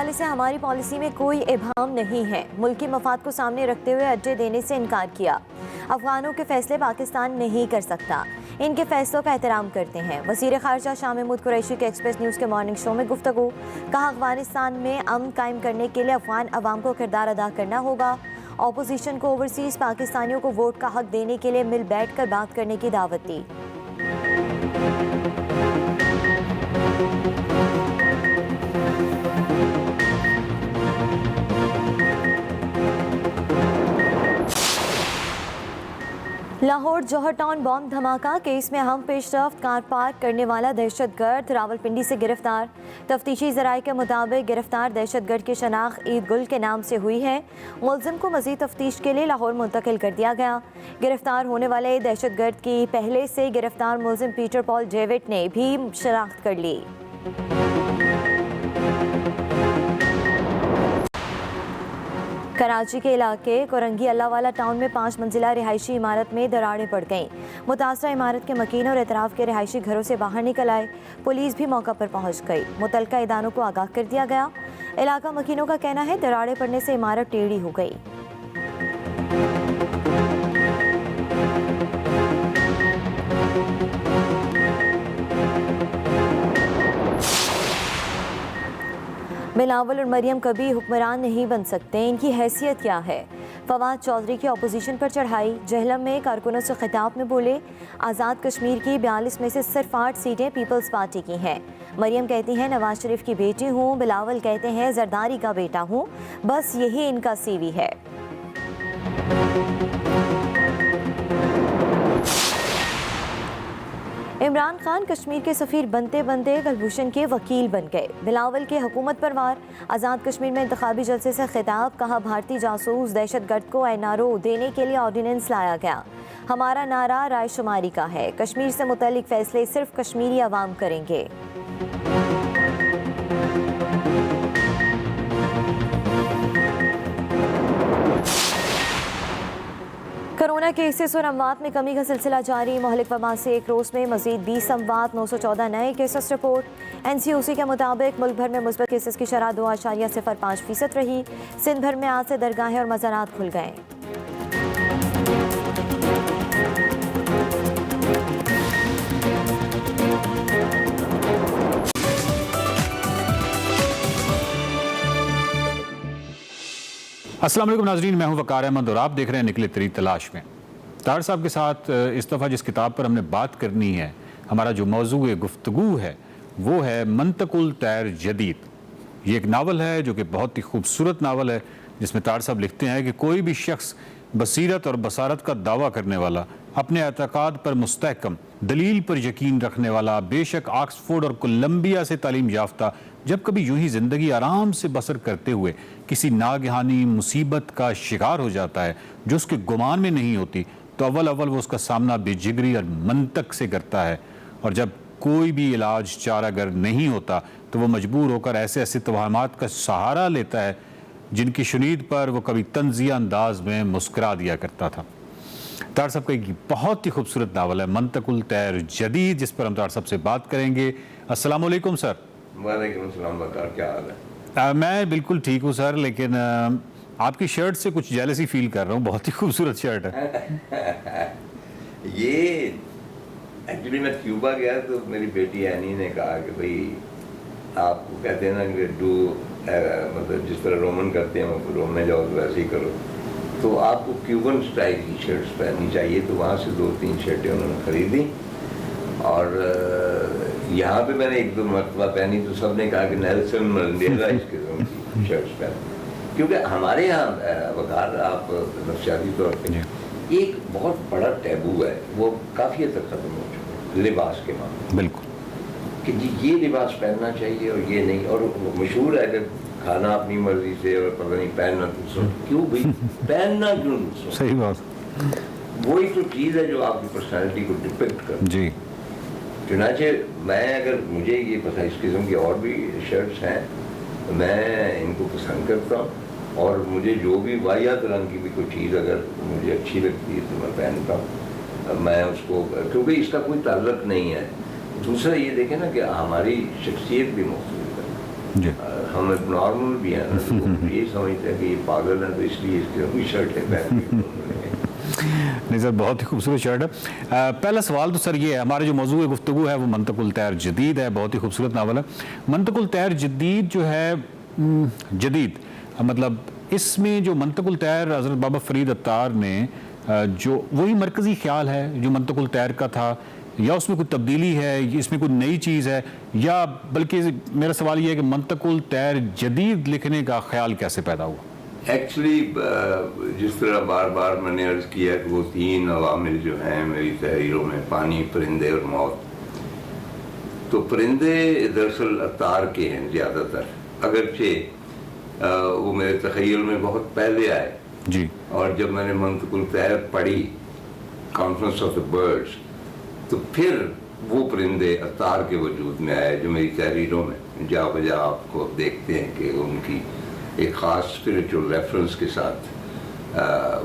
हवाले से हमारी पॉलिसी में कोई इबाहम नहीं है। मुल्की मफाद को सामने रखते हुए अड्डे देने से इनकार किया। अफगानों के फैसले पाकिस्तान नहीं कर सकता, इनके फैसलों का एहतराम करते हैं। वज़ीर ख़ारजा शाह महमूद कुरैशी के एक्सप्रेस न्यूज़ के मॉर्निंग शो में गुफ्तगू। कहा, अफगानिस्तान में अमन कायम करने के लिए अफगान अवाम को किरदार अदा करना होगा। अपोजिशन को ओवरसीज़ पाकिस्तानियों को वोट का हक देने के लिए मिल बैठ कर बात करने की दावत दी। लाहौर जौहर टाउन बॉम्ब धमाका केस में अहम पेशरफ्त। कार पार्क करने वाला दहशतगर्द रावलपिंडी से गिरफ्तार। तफ्तीशी ज़राए के मुताबिक गिरफ्तार दहशतगर्द की शनाख्त ईद गुल के नाम से हुई है। मुलजिम को मज़ीद तफ्तीश के लिए लाहौर मुंतकिल कर दिया गया। गिरफ्तार होने वाले दहशतगर्द की पहले से गिरफ्तार मुलजिम पीटर पॉल डेविड ने भी शनाख्त कर ली। कराची के इलाके कोरंगी अल्लाहवाला टाउन में 5 मंजिला रिहायशी इमारत में दरारें पड़ गईं। मुतासरा इमारत के मकीन और एतराफ़ के रिहायशी घरों से बाहर निकल आए। पुलिस भी मौका पर पहुंच गई। मुतलका इदारों को आगाह कर दिया गया। इलाका मकीनों का कहना है दरारें पड़ने से इमारत टेढ़ी हो गई। बिलावल और मरियम कभी हुक्मरान नहीं बन सकते, इनकी हैसियत क्या है? फवाद चौधरी की अपोजिशन पर चढ़ाई। जहलम में कारकुनों से खिताब में बोले, आज़ाद कश्मीर की 42 में से सिर्फ 8 सीटें पीपल्स पार्टी की हैं। मरियम कहती हैं नवाज शरीफ की बेटी हूँ। बिलावल कहते हैं जरदारी का बेटा हूँ। बस यही इनका सीवी है। इमरान खान कश्मीर के सफ़ीर बनते बनते कुलभूषण के वकील बन गए। बिलावल के हुकूमत पर वार। आज़ाद कश्मीर में इंतखाबी जलसे से खिताब। कहा, भारतीय जासूस दहशतगर्द को एनआरओ देने के लिए ऑर्डिनेंस लाया गया। हमारा नारा रायशुमारी का है। कश्मीर से मुतल्लिक फैसले सिर्फ कश्मीरी अवाम करेंगे। कोरोना केसेस और अमवात में कमी का सिलसिला जारी। मोहलिक वबा से एक रोज़ में मजीद 20 अमवात, 914 नए केसेस रिपोर्ट। NCOC के मुताबिक मुल्क भर में मुस्बत केसेस की शरह 2.05% रही। सिंध भर में आज से दरगाहें और मज़ारात खुल गए। अस्सलाम वालेकुम नाज़रीन, मैं हूं वकार अहमद और आप देख रहे हैं निकले तेरी तलाश में। तार साहब के साथ इस दफ़ा जिस किताब पर हमने बात करनी है, हमारा जो मौजू गुफ्तगू है वो है मंतकुल तैर जदीद। ये एक नावल है जो कि बहुत ही खूबसूरत नावल है, जिसमें तार साहब लिखते हैं कि कोई भी शख्स बसीरत और बसारत का दावा करने वाला, अपने एतकाद पर मुस्तहकम, दलील पर यकीन रखने वाला, बेशक ऑक्सफोर्ड और कोलंबिया से तालीम याफ्ता, जब कभी यूं ही ज़िंदगी आराम से बसर करते हुए किसी नागहानी मुसीबत का शिकार हो जाता है जो उसके गुमान में नहीं होती, तो अव्वल वो उसका सामना बेजिगरी और मंतक से करता है। और जब कोई भी इलाज चारागर नहीं होता तो वो मजबूर होकर ऐसे ऐसे तवाहमात का सहारा लेता है जिनकी शुनीद पर वो कभी तंजिया अंदाज में मुस्करा दिया करता था। तार साहब का एक बहुत ही खूबसूरत नावल है मंतकुल तैर जदीद, जिस पर हम तार साहब से बात करेंगे। अस्सलाम वालेकुम सर। वालेकुम अस्सलाम वकार, क्या हाल है? मैं बिल्कुल ठीक हूँ सर, लेकिन आपकी शर्ट से कुछ जेलसी फील कर रहा हूँ। बहुत ही खूबसूरत शर्ट है। ये एक्चुअली मैं क्यूबा गया तो मेरी बेटी एनी ने कहा कि भाई आपको कहते हैं ना कि डू मतलब जिस तरह रोमन करते हैं वो रोम में जाओ तो वैसे ही करो, तो आपको क्यूबन स्टाइल की शर्ट्स पहननी चाहिए। तो वहाँ से 2-3 शर्टें उन्होंने ख़रीदी और यहाँ पे मैंने 1-2 मरतबा पहनी तो सब ने कहा कि नेल्सन मंडेला इस किस्म की शर्ट्स पहन, क्योंकि हमारे यहाँ वकार आप नफ्सियाती तौर पर एक बहुत बड़ा टैबू है, वो काफ़ी हद तक ख़त्म हो चुका है लिबास के मामले। बिल्कुल कि जी ये लिबास पहनना चाहिए और ये नहीं, और मशहूर है कि खाना अपनी मर्जी से और पता नहीं पहनना दूसरों, क्यों भाई पहनना क्यों दूसरों? सही बात। वही तो चीज़ है जो आपकी पर्सनैलिटी को डिपिक्ट कर जी। चुनाचे मैं अगर मुझे ये पता इस किस्म की और भी शर्ट्स हैं, मैं इनको पसंद करता हूँ और मुझे जो भी वाहियात रंग की भी कोई चीज़ अगर मुझे अच्छी लगती है तो मैं पहनता हूँ, मैं उसको, क्योंकि इसका कोई ताल्लुक नहीं है। दूसरा ये देखें ना कि हमारी शख्सियत भी मुख्तलिफ है। जी। हम एक नॉर्मल भी हैं ना, तो वो ये समझते हैं कि ये पागल है तो इसलिए इसके कोई शर्ट है पहन ली। नहीं सर, बहुत ही खूबसूरत शर्ट है। पहला सवाल तो सर ये है, हमारे जो मौजूद गुफ्तगू है वो मंतकुल तैर जदीद है, बहुत ही खूबसूरत नावल है। मंतकुल तैर जदीद जो है, जदीद मतलब इसमें जो मंतकुल तैर हज़रत बाबा फरीद अत्तार ने जो वही मरकज़ी ख्याल है जो मंतकुल तैर का था, या उसमें कोई तब्दीली है, इसमें कोई नई चीज़ है, या बल्कि मेरा सवाल ये है कि मंतकुल तैर जदीद लिखने का ख्याल कैसे पैदा हुआ? एक्चुअली जिस तरह बार बार मैंने अर्ज़ किया कि वो 3 अवामिल जो हैं मेरी तहरीरों में, पानी, परिंदे और मौत, तो परिंदे दरअसल अत्तार के हैं ज़्यादातर, अगरचे वो मेरे तख़य्युल में बहुत पहले आए जी। और जब मैंने मंतकुल तैर पढ़ी, कॉन्फ्रेंस ऑफ द बर्ड्स, तो फिर वो परिंदे अत्तार के वजूद में आए जो मेरी तहरीरों में जा बजा आपको देखते हैं कि उनकी एक ख़ास स्पिरिचुअल रेफरेंस के साथ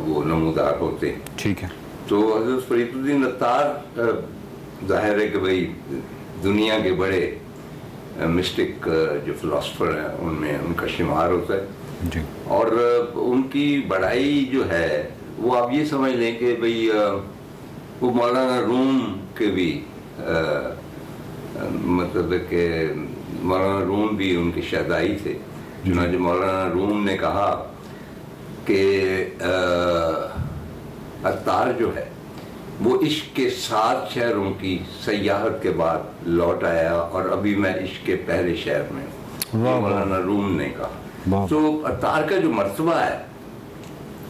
वो नमूदार होते हैं। ठीक है। तो हज़रत फरीदुद्दीन अत्तार ज़ाहिर है कि भाई दुनिया के बड़े मिस्टिक जो फ़िलासफ़र हैं उनमें उनका शुमार होता है जी। और उनकी बड़ाई जो है वो आप ये समझ लें कि भाई वो मौलाना रूम के भी मतलब कि मौलाना रूम भी उनके शहदाई थे। चुनांचे मौलाना रूम ने कहा कि अत्तार जो है वो इश्क के 7 शहरों की सयाहत के बाद लौट आया और अभी मैं इश्क के पहले शहर में हूँ, मौलाना रूम ने कहा। तो अत्तार का जो मर्तबा है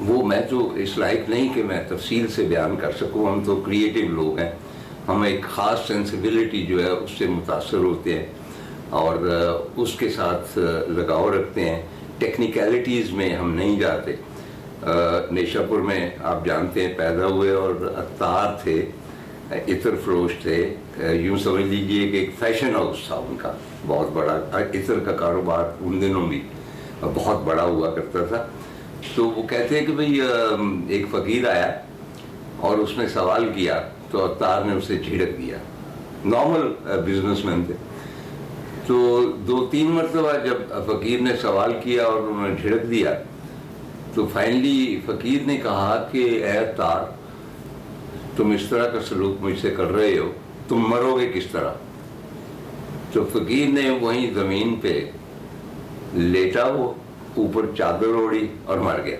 वो मैं तो इस लायक नहीं कि मैं तफसील से बयान कर सकूँ, हम तो क्रिएटिव लोग हैं, हम एक ख़ास सेंसिबिलिटी जो है उससे मुतासर होते हैं और उसके साथ लगाव रखते हैं। टेक्निकलिटीज़ में हम नहीं जाते। नेशापुर में आप जानते हैं पैदा हुए और अत्तार थे, इतर फरोश थे, यूँ समझ लीजिए कि एक फैशन हाउस था उनका बहुत बड़ा, इतर का कारोबार उन दिनों भी बहुत बड़ा हुआ करता था। तो वो कहते हैं कि भाई एक फ़कीर आया और उसने सवाल किया तो अत्तार ने उसे झिड़क दिया। नॉर्मल बिजनेसमैन थे। तो 2-3 मरतबा जब फ़कीर ने सवाल किया और उन्होंने झिड़क दिया तो फाइनली फ़कीर ने कहा कि ऐ अत्तार, तुम इस तरह का सलूक मुझसे कर रहे हो, तुम मरोगे किस तरह? तो फ़कीर ने वहीं ज़मीन पे लेटा, वो ऊपर चादर ओढ़ी और मर गया।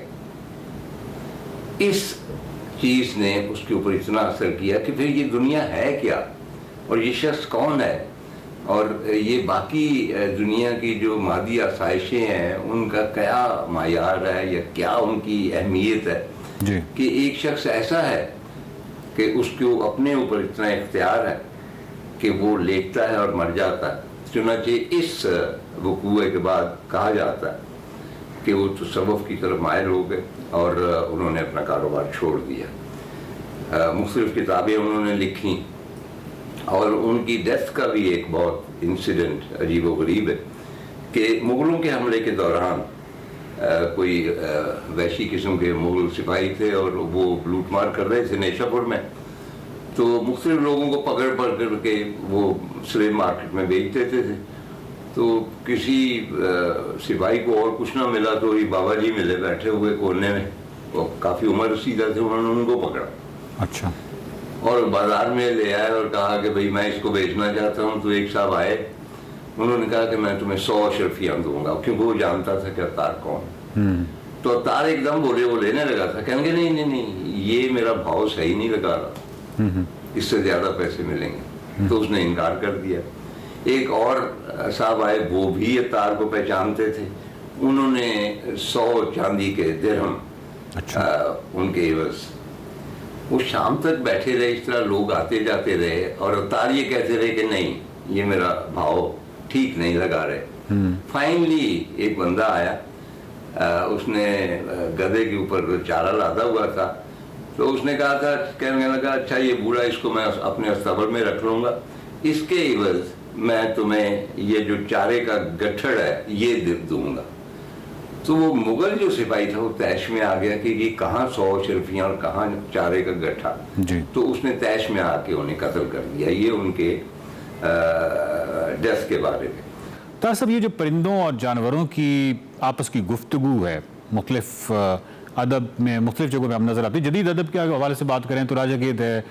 इस चीज़ ने उसके ऊपर इतना असर किया कि फिर ये दुनिया है क्या और ये शख्स कौन है और ये बाकी दुनिया की जो मादी आसाइशें हैं उनका क्या मायार है या क्या उनकी अहमियत है जी। कि एक शख्स ऐसा है कि उसके अपने ऊपर इतना इख्तियार है कि वो लेटता है और मर जाता है। चुनांचे इस वक़ूए के बाद कहा जाता है कि वो तसव्वुफ़ की तरफ मायल हो गए और उन्होंने अपना कारोबार छोड़ दिया। मुख्तलिफ़ किताबें उन्होंने लिखी और उनकी डेथ का भी एक बहुत इंसिडेंट अजीब व गरीब है कि मुग़लों के हमले के दौरान कोई वैशी किस्म के मुग़ल सिपाही थे और वो लूटमार कर रहे थे नेशापुर में। तो मुख्तलिफ लोगों को पकड़ के वो स्लेव मार्केट में बेच देते थे। तो किसी सिपाही को और कुछ ना मिला तो ये बाबा जी मिले बैठे हुए कोने में, वो काफ़ी उम्र रसीदा थे, उन्होंने उनको पकड़ा। अच्छा। और बाज़ार में ले आए और कहा कि भाई मैं इसको बेचना चाहता हूँ। तो एक साहब आए, उन्होंने कहा कि मैं तुम्हें 100 अशरफियाँ दूंगा, क्योंकि वो जानता था कि अत्तार कौन। तो अत्तार एकदम बोले, वो लेने लगा था, कहने के नहीं, ये मेरा भाव सही नहीं लगा रहा, इससे ज़्यादा पैसे मिलेंगे। तो उसने इनकार कर दिया। एक और साहब आए, वो भी अत्तार को पहचानते थे, उन्होंने 100 चांदी के दिरहम उनके एवज़। वो शाम तक बैठे रहे, इस तरह लोग आते जाते रहे और अत्तार ये कहते रहे कि नहीं, ये मेरा भाव ठीक नहीं लगा रहे। फाइनली एक बंदा आया, उसने गधे के ऊपर चारा लादा हुआ था, तो उसने कहा था, कहने लगा अच्छा ये बूढ़ा, इसको मैं अपने अस्तबल में रख लूँगा, इसके एवज़ मैं तुम्हें ये जो चारे का गट्ठड़ है ये दूंगा। तो वो मुगल जो सिपाही था वो तैश में आ गया कि ये कहाँ 100 अशरफियाँ और कहाँ चारे का गट्ठा। तो उसने तैश में आके उन्हें कत्ल कर दिया। ये उनके डेथ के बारे में। तार साहब, ये जो परिंदों और जानवरों की आपस की गुफ्तगू है, मुख्तलिफ अदब में मुख्तलिफ जगहों पे हम नज़र आती है। जदीद अदब के हवाले से बात करें तो राजा गेद है,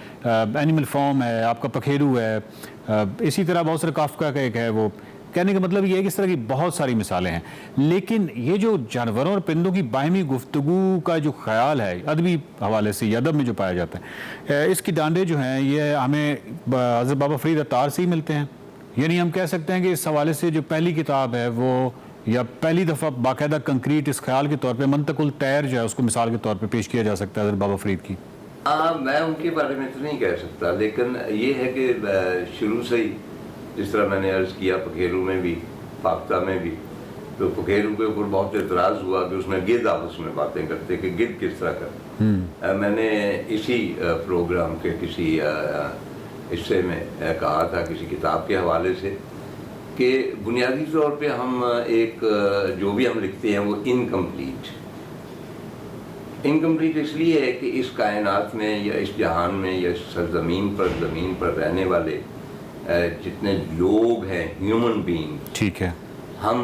एनिमल फॉर्म है, आपका पखेरू है, इसी तरह बहुत सारे काफ्का का एक है। वो कहने का मतलब ये है कि इस तरह की बहुत सारी मिसालें हैं। लेकिन ये जो जानवरों और परिंदों की बाहमी गुफ्तगू का जो ख्याल है अदबी हवाले से, अदब में जो पाया जाता है, इसकी डांडे जो हैं ये हमें हज़रत बाबा फरीद अत्तार से ही मिलते हैं। यानी हम कह सकते हैं कि इस हवाले से जो पहली किताब है वो, या पहली दफ़ा बाकायदा कंक्रीट इस ख्याल के तौर पे मंतकुल तैर जो है उसको मिसाल के तौर पे पेश किया जा सकता है हज़रत बाबा फरीद की। मैं उनके बारे में तो नहीं कह सकता, लेकिन ये है कि शुरू से ही जिस तरह मैंने अर्ज़ किया पखेरू में भी, फाख्ता में भी, तो पखेरू के ऊपर बहुत एतराज़ हुआ कि उसमें गिद्ध आपस में बातें करते कि गिद्ध किस तरह करते। मैंने इसी प्रोग्राम के किसी हिस्से में कहा था किसी किताब के हवाले से कि बुनियादी तौर पे हम एक जो भी हम लिखते हैं वो इनकम्प्लीट इसलिए है कि इस कायनात में या इस जहान में या इस सरजमीन पर रहने वाले जितने लोग हैं, ह्यूमन बीइंग, ठीक है, हम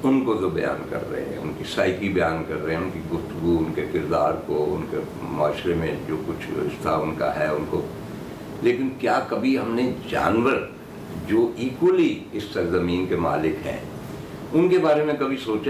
उनको तो बयान कर रहे हैं, उनकी साइकी बयान कर रहे हैं, उनकी गुफ्तगू, उनके किरदार को, उनके माशरे में जो कुछ रिश्ता उनका है उनको। लेकिन क्या कभी हमने जानवर जो इक्वली इस सरजमीन के मालिक हैं उनके बारे में कभी सोचा